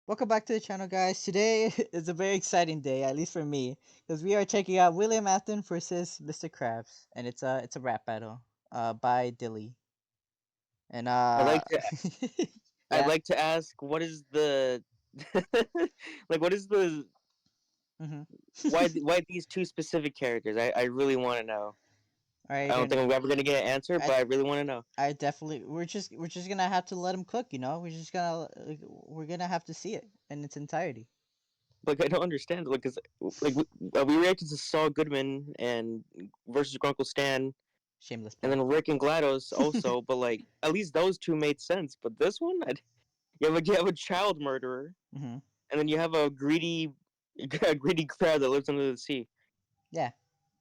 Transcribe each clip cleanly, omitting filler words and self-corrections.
Welcome back to the channel, guys. Today is a very exciting day, at least for me, because we are checking out William Afton versus Mr. Krabs, and it's a rap battle, by Dilly, and I'd like to I'd yeah, like to ask what is the what is the mm-hmm. why these two specific characters? I really want to know. All right, I don't Adrian. think I'm ever gonna get an answer, I but I really want to know. I definitely we're just gonna have to let him cook, we're gonna have to see it in its entirety. Like I don't understand. Cause we reacted to Saul Goodman and versus Grunkle Stan, Shameless and plug. then Rick and GLaDOS also. But at least those two made sense. But this one, you have a child murderer, Mm-hmm. and then you have a greedy a greedy crab that lives under the sea. Yeah.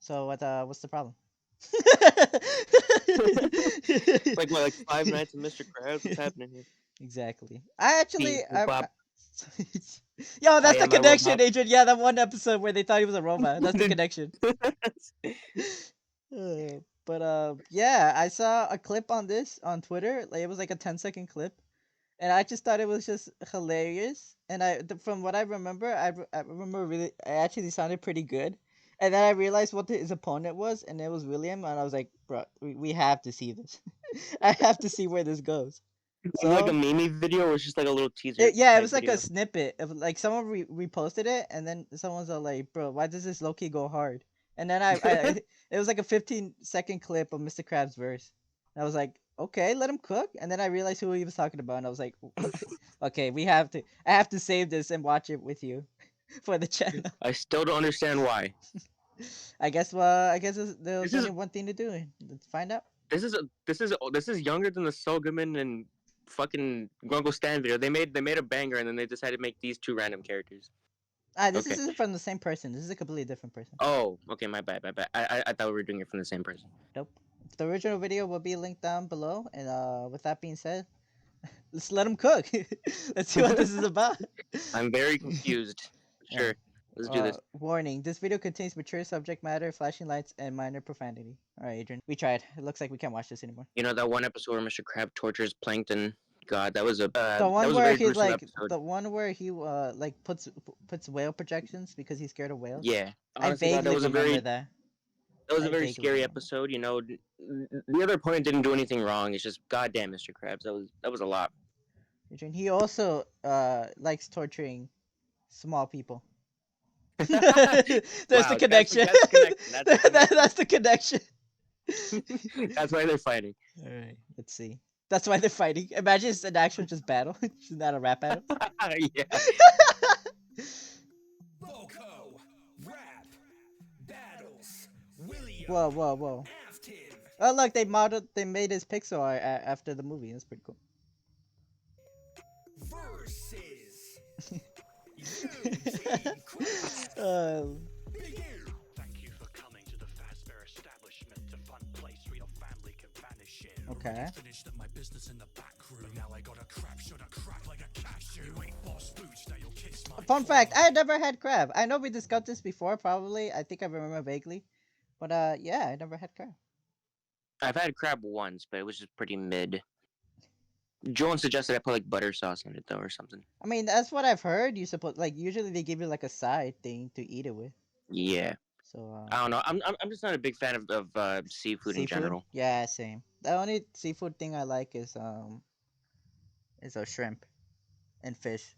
So what's the problem? Like Five Nights at Mr. Krabs? What's happening here? Exactly. I actually, Beep, boop, bop. yo, I that's the am a connection, robot. Adrian. Yeah, that one episode where they thought he was a robot. That's the connection. Yeah, I saw a clip on this on Twitter. Like it was like a 10-second clip, and I just thought it was just hilarious. And from what I remember, I remember really, it actually sounded pretty good. And then I realized what his opponent was, and it was William. And I was like, bro, we have to see this. I have to see where this goes. Was it like a So meme video or was just like a little teaser yeah, it type was like a video? snippet of like someone reposted it, and then someone's all like, "Bro, why does this Loki go hard?" And then it was like a 15-second clip of Mr. Krabs' verse. And I was like, "Okay, let him cook." And then I realized who he was talking about, and I was like, "Okay, we have to. I have to save this and watch it with you for the channel." I still don't understand why. I guess. Well, I guess there was This is only one thing to do. Let's find out. this is younger than the Saul Goodman and fucking Grunkle Stan video. They made a banger and then they decided to make these two random characters. This Okay. isn't from the same person. This is a completely different person. Oh, okay, my bad, my bad. I thought we were doing it from the same person. Nope. The original video will be linked down below. And with that being said, let's let him cook. Let's see what this is about. I'm very confused. Yeah. Sure, let's do this. Warning: this video contains mature subject matter, flashing lights, and minor profanity. All right, Adrian. We tried. It looks like we can't watch this anymore. You know that one episode where Mr. Crab tortures Plankton? God, The that one was a where very he gruesome like episode. the one where he like puts whale projections because he's scared of whales. Yeah, I honestly, God, vaguely remember that. that was a I very vaguely scary remember. episode. You know, the other opponent didn't do anything wrong. It's just goddamn Mr. Krabs. That was a lot. Adrian. He also likes torturing small people. There's the Wow, connection. that's the connection. That's the connection. That's the connection. That's why they're fighting. All right, let's see. That's why they're fighting. Imagine it's an actual just battle. It's not a rap battle. Yeah. Loco, rap, battles, William Whoa, whoa, whoa. Afton. Oh, look, they made his pixel art after the movie. That's pretty cool. Versus Eugene Crabs. um, Begin. Thank you for coming to the Fazbear establishment, a fun place where your family can vanish in. okay. Finished up my business in the back room. Now I got a crap shot a crack like a cashew. You ain't boss boots, now you'll kiss my Fun fact: I had never had crab. I know we discussed this before, probably. I think I remember vaguely, but yeah, I never had crab. I've had crab once, but it was just pretty mid. Joan suggested I put like butter sauce in it though, or something. I mean, that's what I've heard. You suppose like usually they give you like a side thing to eat it with. Yeah. So I don't know. I'm just not a big fan of seafood in seafood. general. Yeah, same. The only seafood thing I like is a shrimp and fish.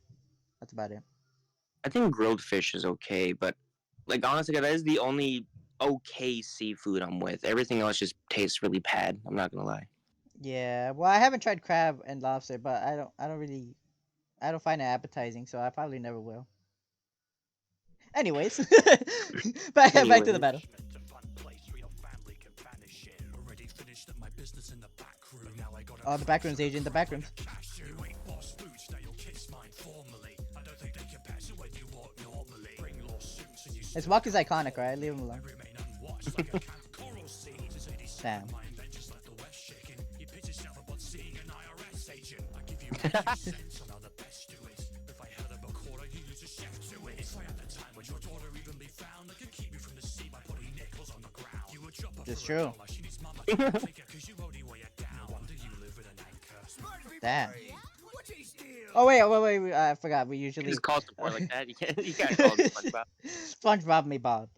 That's about it. I think grilled fish is okay, but like honestly, that is the only okay seafood I'm with. Everything else just tastes really bad. I'm not gonna lie. Yeah, well, I haven't tried crab and lobster, but I don't find it appetizing, so I probably never will. Anyways, back to the Anyway, battle. A fun place where your family can vanish in. Already finished up my business in the back room. Now I got a Oh, the back rooms, Agent. The back rooms. cashew. You ain't boss boots, now you'll kiss mine formally. I don't think they compare to what you want normally. Bring lawsuits and you His walk is iconic, right? Leave him alone. remain unwatched like a camp coral scene. To say these Damn. my inventions left the west shaking. You pitch yourself upon seeing an IRS agent. I give you 2 cents on how the best do it. If I held up a quarter, you use a chef to it. If I had the time, would your daughter even be found? I could keep you from the sea by putting nickels on the ground. You would chop her It's for true. a dollar. She needs mama to think her, cause you only weigh her down. No wonder you live with an anchor. Damn. What is still? Oh wait, I forgot. We You usually just call support like that. You can't call him SpongeBob. SpongeBob me Bob.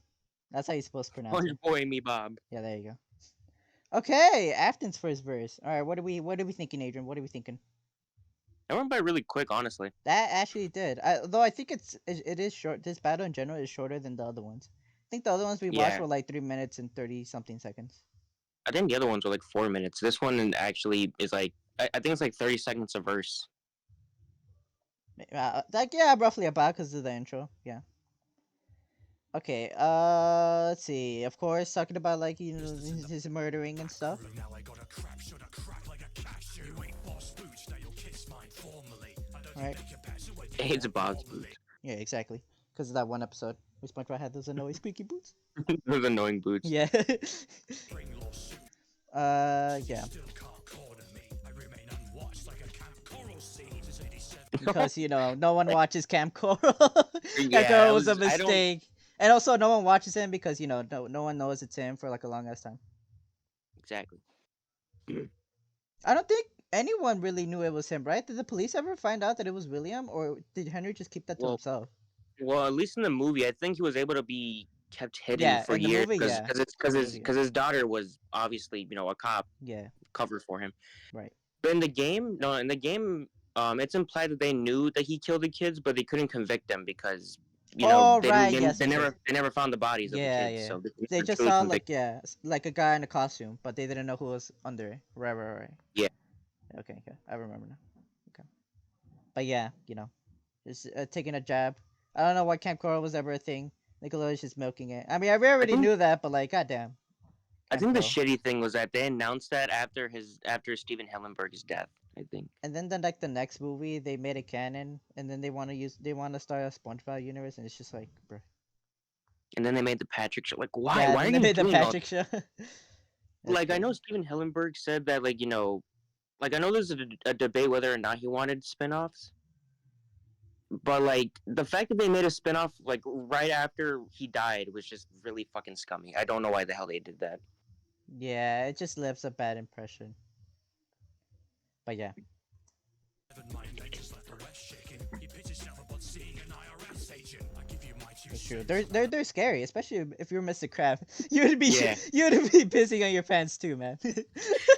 That's how you're supposed to pronounce it. SpongeBoy me Bob. Yeah, there you go. Okay, Afton's first verse. All right, what are we thinking, Adrian? What are we thinking? That went by really quick, honestly. That actually did. Though I think it is short. This battle in general is shorter than the other ones. I think the other ones we watched Yeah. were like 3 minutes and 30 something seconds. I think the other ones were like 4 minutes. This one actually is like I think it's like 30 seconds a verse. Like yeah, roughly about because of the intro. Yeah. Okay. Let's see. Of course, talking about like his murdering and stuff. Now I got a crap, should I crack like a cashew? You ain't boss boots, now you'll kiss mine formally. I don't Right. think your pass away. It's Bob's boots. Yeah, exactly. Because of that one episode where SpongeBob had those annoying squeaky boots. Those annoying boots. Yeah. Bring lawsuit, Yeah. still can't corner me. I remain unwatched like a camp coral scene since 87. Because no one watches Camp Coral. Yeah, That girl was a I don't- mistake. And also, no one watches him because no one knows it's him for like a long ass time. Exactly. I don't think anyone really knew it was him, right? Did the police ever find out that it was William, or did Henry just keep that to Well, himself? Well, at least in the movie, I think he was able to be kept hidden Yeah, for in the years movie, yeah. because his daughter was obviously a cop Yeah, cover for him. right. But in the game, it's implied that they knew that he killed the kids, but they couldn't convict them because Oh, they, right, didn't, yes, they yes, never yes. they never found the bodies of the Yeah, kids. yeah. So They could just truly saw convict- like a guy in a costume, but they didn't know who was under it. Right. Yeah. Okay, I remember now. Okay. But yeah, just taking a jab. I don't know why Camp Coral was ever a thing. Nickelodeon's just milking it. I mean, we already think- knew that, but like, goddamn. I Camp think the Coral. shitty thing was that they announced that after Steven Hillenburg's death. I think. And then the next movie they made a canon, and then they want to start a SpongeBob universe, and it's just like, bro. And then they made the Patrick show. Like, why? Yeah, Why then are they you made the doing all Patrick show. like I know Steven Hillenburg said that like I know there's a debate whether or not he wanted spin-offs, but like the fact that they made a spin-off like right after he died was just really fucking scummy. I don't know why the hell they did that. Yeah, it just leaves a bad impression. But yeah. Never mind, I just left the West shaking. You pitch yourself about seeing an IRS agent. I give you my two That's true. cents. They're scary, especially if you're Mr. Krabs. You would be Yeah. you would be pissing on your pants too, man.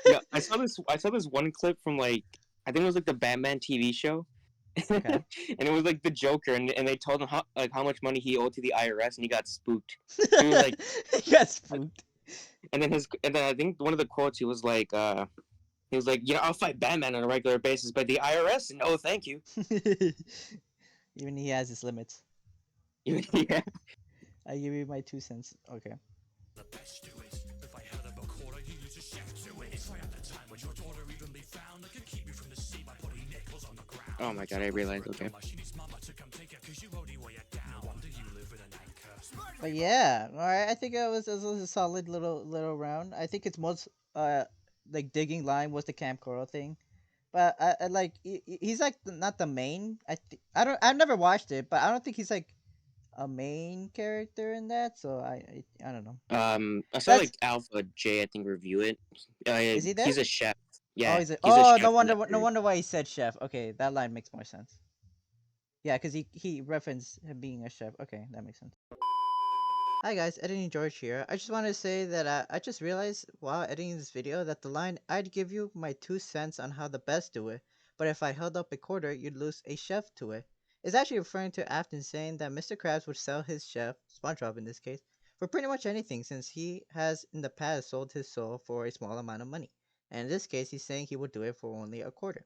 Yeah, I saw this one clip from like I think it was like the Batman TV show. Okay. And it was like the Joker, and they told him how much money he owed to the IRS, and he got spooked. He was like, He got spooked. and then I think one of the quotes he was like, I'll fight Batman on a regular basis, but the IRS, no, thank you. Even he has his limits. Yeah. I give you my 2 cents. Okay. The best to it. If I had a quarter, you use a chef to it. If I had the time, would your daughter even be found? I could keep you from the sea by putting nickels on the ground. Oh my god, I realized. Okay. She needs mama to come take her, 'cause you only weigh her down. No wonder you live with an anchor. But yeah, all right. I think it was a solid little round. I think it's most like digging line was the Camp Coral thing, but I like he's like not the main. I've never watched it, but I don't think he's like a main character in that. So I don't know. I saw like Alpha J, I think, review it. Is he there? He's a chef. Yeah. Oh, he's a chef no in wonder that no series. wonder why he said chef. Okay, that line makes more sense. Yeah, because he referenced him being a chef. Okay, that makes sense. Hi guys, Editing George here. I just wanted to say that I just realized while editing this video that the line "I'd give you my 2 cents on how the best do it, but if I held up a quarter, you'd lose a chef to it" is actually referring to Afton saying that Mr. Krabs would sell his chef, SpongeBob in this case, for pretty much anything since he has in the past sold his soul for a small amount of money. And in this case, he's saying he would do it for only a quarter.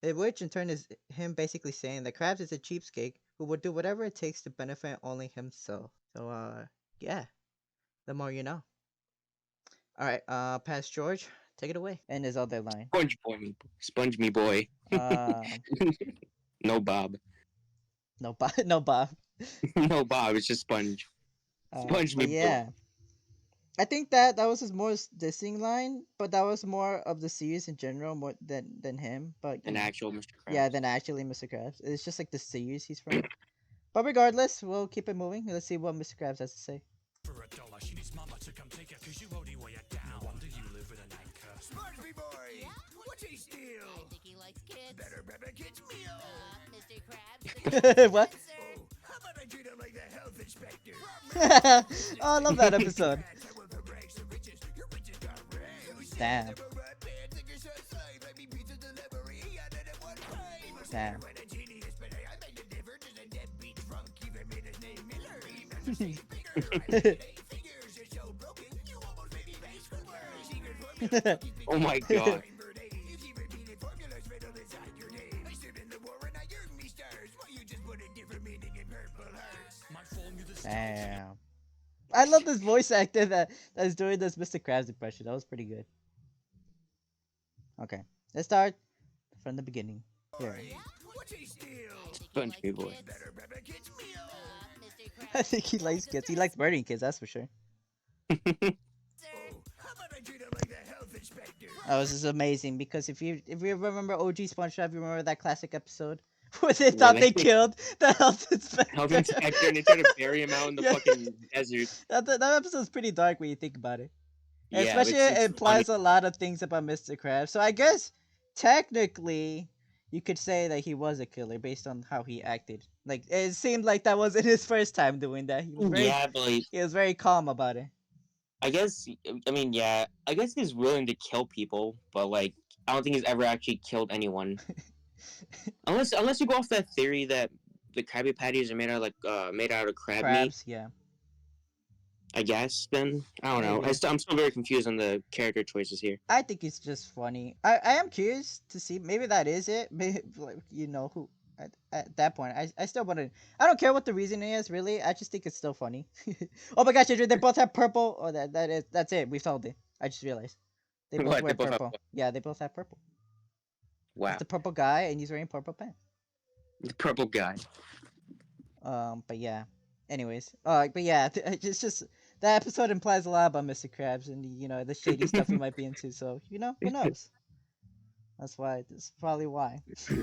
Which in turn is him basically saying that Krabs is a cheapskate who would do whatever it takes to benefit only himself. So, yeah, the more you know. Alright, past George, take it away. And his other line. Sponge me boy. No Bob. No Bob. No Bob. No Bob. It's just Sponge. Sponge me But boy. yeah. I think that was his most dissing line, but that was more of the series in general more than him. But An actual Mr. Krabs. yeah, than actually Mr. Krabs. It's just like the series he's from. But regardless, we'll keep it moving. Let's see what Mr. Krabs has to say. For $1, she needs mama to come take her, 'cause you only weigh her down. No wonder you live with an anchor. Spongy boy! What is steal? I think he likes kids. Better bet a kid's meal. Mr. Krabs. What? Oh, how about I treat him like the health inspector? Oh, I love that episode. Rats, I will for rags and riches. Your riches got rags. Damn. Never run pants, think you're so slave. Let me pizza delivery. I did it one time. Damn. When a genius, but I made the difference as a deadbeat drunk. Even made his name Miller. He meant to say it bigger. I made 8 figures. You're so broken. You almost made me pay squidward. Secret formula. Oh my god. You keep repeating formulas riddled inside your name. I stood in the war and I earned me stars. Well, you just put a different meaning in purple hearts. My formula's Damn. I love this voice actor that's doing this Mr. Krabs impression. That was pretty good. Okay, let's start from the beginning. Here. What's he steal? SpongeBob boy. Better bet a kid's meal. Mr. I Krabs. think he likes kids. He likes murdering kids, that's for sure. Oh, how about I treat him like the health inspector? Oh, this is amazing because if you remember OG SpongeBob, you remember that classic episode where they thought they Really? killed the health inspector. Health inspector, and they try to bury him out in the Yeah. fucking desert. That episode's pretty dark when you think about it. And Yeah, especially it's it implies funny. a lot of things about Mr. Krabs. So I guess technically you could say that he was a killer based on how he acted. Like it seemed like that wasn't his first time doing that. He was very Yeah, but like, he was very calm about it. I guess, I mean, yeah, I guess he's willing to kill people, but like, I don't think he's ever actually killed anyone. Unless you go off that theory that the Krabby Patties are made out of crab meat. Krabs, yeah. I guess then I don't know. Maybe. I'm still very confused on the character choices here. I think it's just funny. I am curious to see. Maybe that is it. Maybe like you know who. At that point, I still want to. I don't care what the reasoning is. Really, I just think it's still funny. Oh my gosh, Adrian, they both have purple. Oh, that's it. We solved it. I just realized they both What, wear they both have purple. what? Yeah, they both have purple. Wow, It's the purple guy, and he's wearing purple pants. the purple guy. But yeah. Anyways, but yeah, it's just that episode implies a lot about Mr. Krabs and you know the shady stuff he might be into. So you know, who knows? That's why. That's probably why. Of the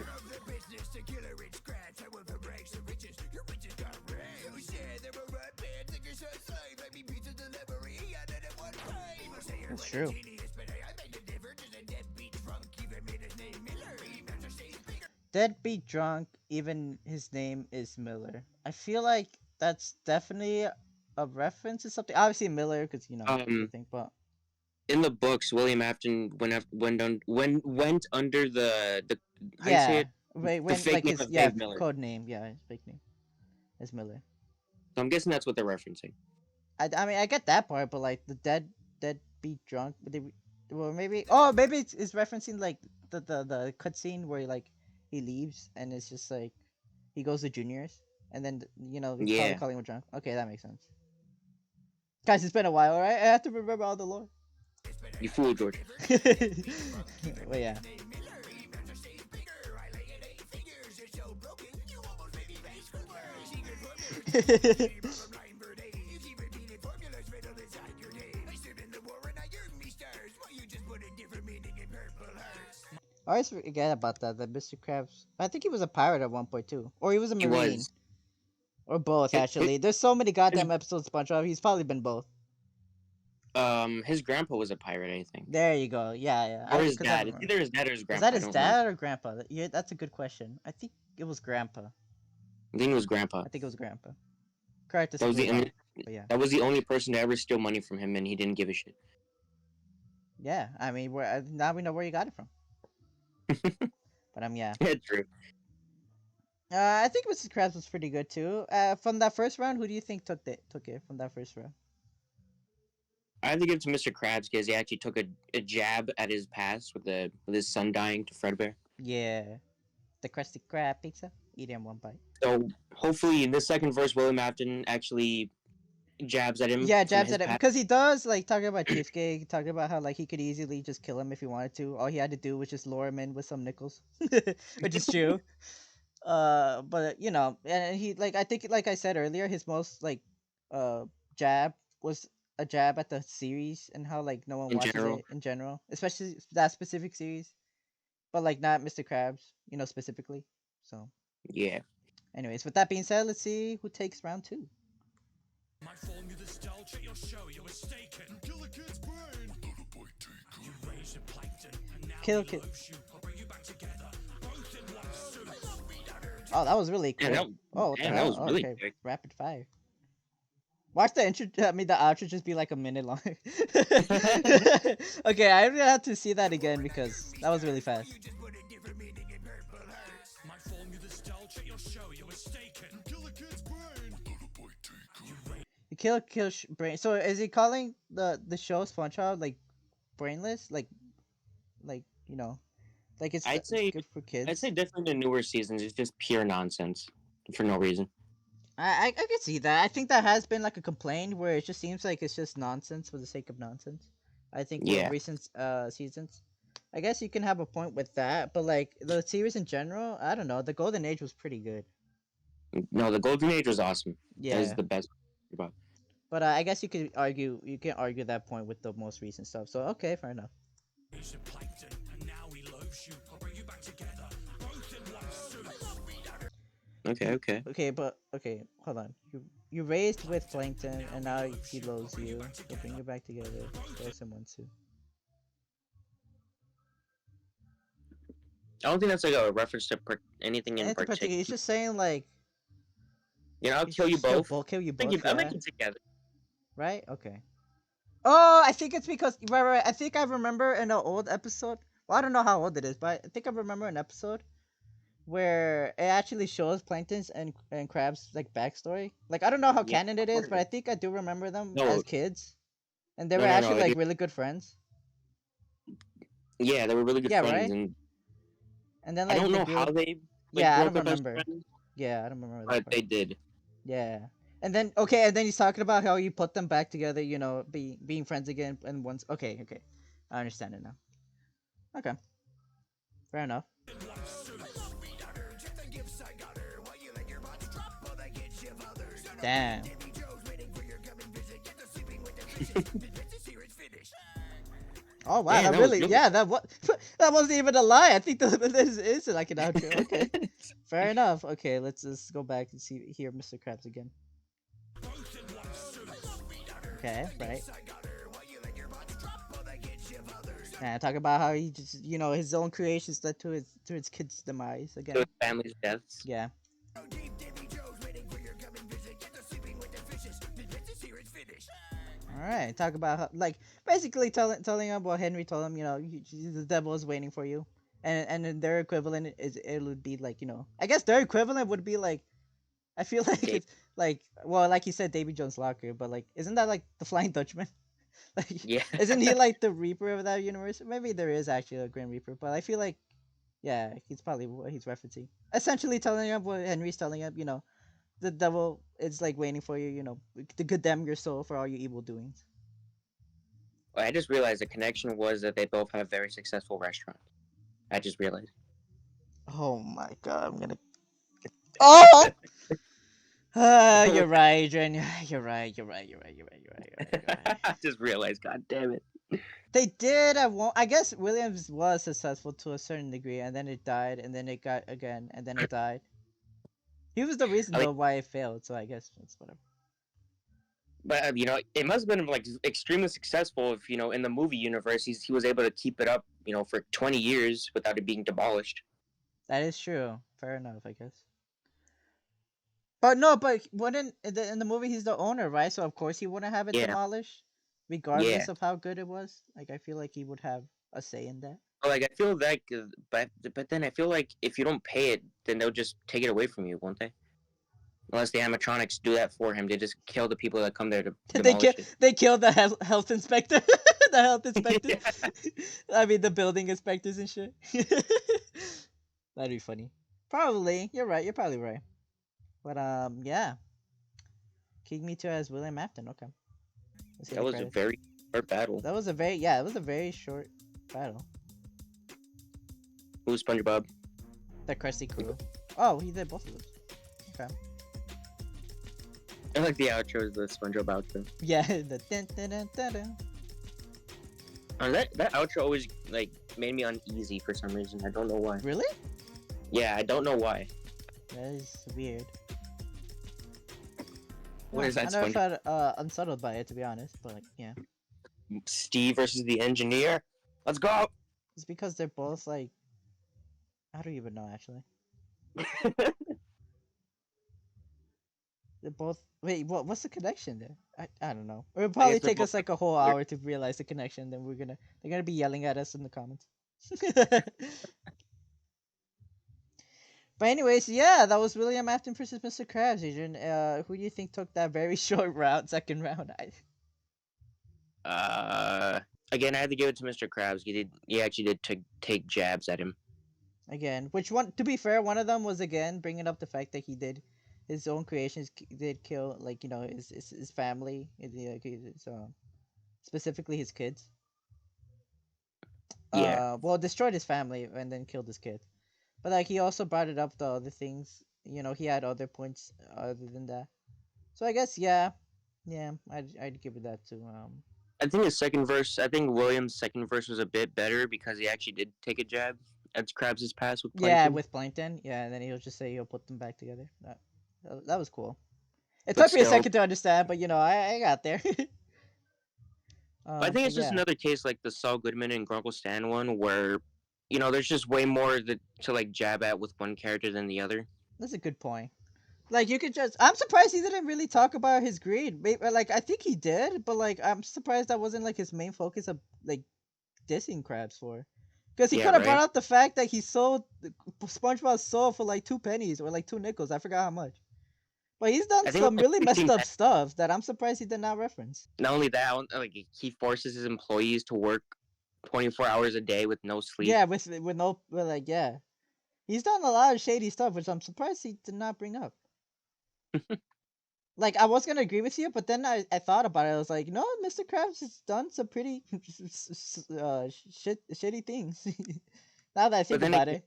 business to kill a rich scratch. I will for rags and riches. Your riches got rags. Yeah, there were rat pants, think you're so slave. Let me pizza delivery. I did it one time. That's true. Genius, but I made the difference as a deadbeat drunk. Even made his name Miller. He meant to say it bigger. Deadbeat drunk. Even his name is Miller. I feel like that's definitely a reference to something. Obviously Miller, because you know everything. But In the books, William Afton went under the how you say yeah, it? wait, when fake like name his of yeah Dave Miller. code name, yeah, his fake name is Miller. So I'm guessing that's what they're referencing. I mean I get that part, but like the deadbeat drunk. Well maybe maybe it's referencing like the cutscene where like he leaves and it's just like he goes to juniors and then you know he's probably Yeah. calling him drunk. Okay, that makes sense. Guys, it's been a while, alright? I have to remember all the lore. You fool, George. Well, yeah. I always forget about that. That Mr. Krabs. I think he was a pirate at one point too, or he was a He marine, was. or both. His- Actually, there's so many goddamn episodes of SpongeBob. He's probably been both. His grandpa was a pirate, I think. There you go. Yeah, yeah. Or his 'cause dad. It's either his dad or his Was grandpa. that I his don't dad remember. or grandpa? Yeah, that's a good question. I think it was grandpa. I think it was grandpa. I think it was grandpa. Correct us That if was the we're wrong, only. but yeah. That was the only person to ever steal money from him, and he didn't give a shit. Yeah, I mean, now we know where you got it from. But yeah. Yeah, true. I think Mrs. Krabs was pretty good too. From that first round, who do you think took it from that first round? I have to give it to Mr. Krabs because he actually took a jab at his past with his son dying to Fredbear. Yeah, the Krusty Krab pizza. Eat it in one bite. So hopefully in this second verse, William Afton actually jabs at him. Yeah, from jabs his at it past. because he does like talking about cheesecake, talking about how like he could easily just kill him if he wanted to. All he had to do was just lure him in with some nickels, which is true. But you know, and he like I think like I said earlier, his most like jab was a jab at the series and how like no one In watches general. it in general, especially that specific series. But like not Mr. Krabs, you know, specifically. So, Yeah. anyways, with that being said, let's see who takes round 2. My formula's dull, check your show, you're mistaken. Kill a kid's brain. You raise the plankton, and now Kill we kid. loaf you. I'll bring you back together, both in one suit. Oh, that was really Yeah, quick. that, Oh, what the damn, that hell? was Oh, really okay, quick. rapid fire. Watch the intro. I mean, the outro just be like a minute long. Okay, I really have to see that again because that was really fast. My formula's dull, check your show, you're mistaken. Kill a kid's brain. You kill brain. So is he calling the show SpongeBob like brainless? Like you know, like it's I'd say good for kids. I'd say definitely the newer seasons is just pure nonsense for no reason. I could see that. I think that has been like a complaint where it just seems like it's just nonsense for the sake of nonsense. I think with Yeah. recent seasons, I guess you can have a point with that, but like the series in general, I don't know. The Golden Age was pretty good. No, the Golden Age was awesome. That was Yeah, the best. But but I guess you can argue that point with the most recent stuff. So okay, fair enough. Raise the plankton, and now we loaf you. I'll bring you back together, both in one suit. okay. Okay, hold on. You raised with plankton, and now he loves you. So bring you back together. There's someone too. I don't think that's like a reference to anything in Anything particular? particular. He's just saying like, You know, I'll he's kill you just both. Kill you I both. I'll Yeah. make it together. Right? Okay. Oh, I think it's because right. I think I remember in an old episode. Well, I don't know how old it is, but I think I remember an episode where it actually shows Plankton's and Krabs like backstory. Like I don't know how Yeah, canon it is, but I think I do remember them No. as kids, and they No, were no, actually no, like it- really good friends. Yeah, they were really good Yeah, friends, right? and And then I like don't they know grew how up- they like Yeah, I broke don't up as remember. friends, Yeah, I don't remember that but part. they did. Yeah. And then okay, and then he's talking about how you put them back together, being friends again and once okay. I understand it now. Okay. Fair enough. Damn. Oh wow, Yeah, that that was really good. yeah, that that wasn't even a lie. I think this is like an outro. Okay. Fair enough. Okay, let's just go back and hear Mr. Krabs again. Okay, right. And talk about how he just his own creations led to his kids' demise again. Those families' deaths. Yeah. All right. Talk about how, like basically telling him what Henry told him. The devil is waiting for you, and then their equivalent it would be like I guess their equivalent would be like I feel like Dave- it's like well like you said Davy Jones' Locker, but like isn't that like the Flying Dutchman? Like Yeah. isn't he like the Reaper of that universe? Maybe there is actually a Grim Reaper, but I feel like yeah, he's probably what he's referencing. Essentially telling him what Henry's telling him, the devil is like waiting for you, to condemn your soul for all your evil doings. I just realized the connection was that they both have very successful restaurants. I just realized. Oh my god, I'm gonna. Oh! You're right, Adrian. You're right. I just realized. God damn it. They did. I guess Williams was successful to a certain degree, and then it died, and then it got again, and then it died. He was the reason I mean- though why it failed, so I guess it's whatever. But it must have been like extremely successful if in the movie universe he was able to keep it up for 20 years without it being demolished. That is true. Fair enough, I guess. But no, but wouldn't in the movie he's the owner, right? So of course he wouldn't have it Yeah. demolished, regardless Yeah. of how good it was. Like I feel like he would have a say in that. But, like I feel like, but then I feel like if you don't pay it, then they'll just take it away from you, won't they? Unless the animatronics do that for him, they just kill the people that come there to demolish it. They killed the health inspector, the health inspector. Yeah. I mean the building inspectors and shit. That'd be funny. Probably. You're right. You're probably right. But yeah. King Me Too as William Afton. Okay. Let's see That the was a credits. very hard battle. That was a very yeah. It was a very short battle. Who's SpongeBob? The Krusty Crew. Oh, he did both of those. Okay. I like the outro, the SpongeBob outro. Yeah. The dun, dun, dun, dun, dun. That outro always like made me uneasy for some reason. I don't know why. Really? Yeah, I don't know why. That is weird. What is I that, never SpongeBob? felt unsettled by it, to be honest. But like, yeah, Steve versus the engineer. Let's go. it's because they're both like, I don't even know actually. They're both. Wait, what's the connection there? I don't know. It'll I probably guess they're take both. us like a whole They're- hour to realize the connection. Then they're gonna be yelling at us in the comments. But anyways, yeah, that was William Afton versus Mr. Krabs, Adrian. Who do you think took that very short round, second round? Again, I had to give it to Mr. Krabs. He actually did take jabs at him. Again, which one? To be fair, one of them was again bringing up the fact that he did his own creations did kill like his family, specifically his kids. Yeah. Well, destroyed his family and then killed his kid. But like he also brought it up the other things. He had other points other than that. So I guess yeah, I'd give it that to I think his second verse. I think William's second verse was a bit better because he actually did take a jab at Krabs' pass with yeah, Plankton. with Plankton. Yeah, and then he'll just say he'll put them back together. That was cool. It But took me a still, second to understand, but I got there. I think it's just yeah, another case like the Saul Goodman and Grunkle Stan one, where there's just way more to like jab at with one character than the other. that's a good point. Like you could just, I'm surprised he didn't really talk about his greed. Like I think he did, but like I'm surprised that wasn't like his main focus of like dissing Krabs for. Because he Yeah, could have brought right. out the fact that he sold SpongeBob sold for like 2 pennies or like 2 nickels. I forgot how much. But he's done I think it some was like really 16 messed up pence. stuff that I'm surprised he did not reference. Not only that, like he forces his employees to work 24 hours a day with no sleep. Yeah, with no like yeah, he's done a lot of shady stuff, which I'm surprised he did not bring up. Like I was gonna agree with you, but then I thought about it. I was like, no, Mr. Krabs has done some pretty shitty things. Now that I But think then about again, it,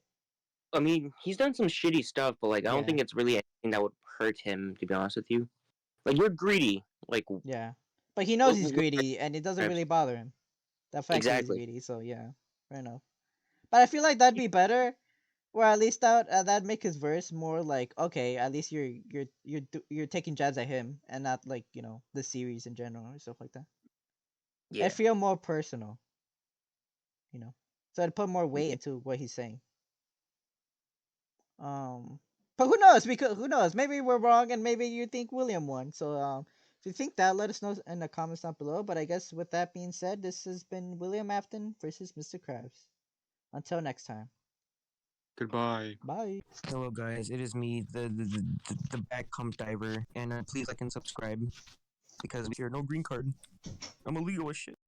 I mean, he's done some shitty stuff, but like I don't yeah, think it's really anything that would hurt him. To be honest with you, like you're greedy. Like yeah. But he knows what, he's what, greedy, and it doesn't Krabs? really bother him. The fact that he's Exactly. greedy, so yeah, fair enough. But I feel like that'd be better, or at least that'd make his verse more like okay. At least you're taking jabs at him, and not like the series in general or stuff like that. I Yeah. feel more personal, you know. So I'd put more weight Yeah. into what he's saying. But who knows? Because who knows? Maybe we're wrong, and maybe you think William won. So if you think that, let us know in the comments down below. But I guess with that being said, this has been William Afton versus Mr. Krabs. Until next time, Goodbye. bye. Hello, guys. It is me, the back comp diver, and please like and subscribe because if you're no green card, I'm illegal as shit.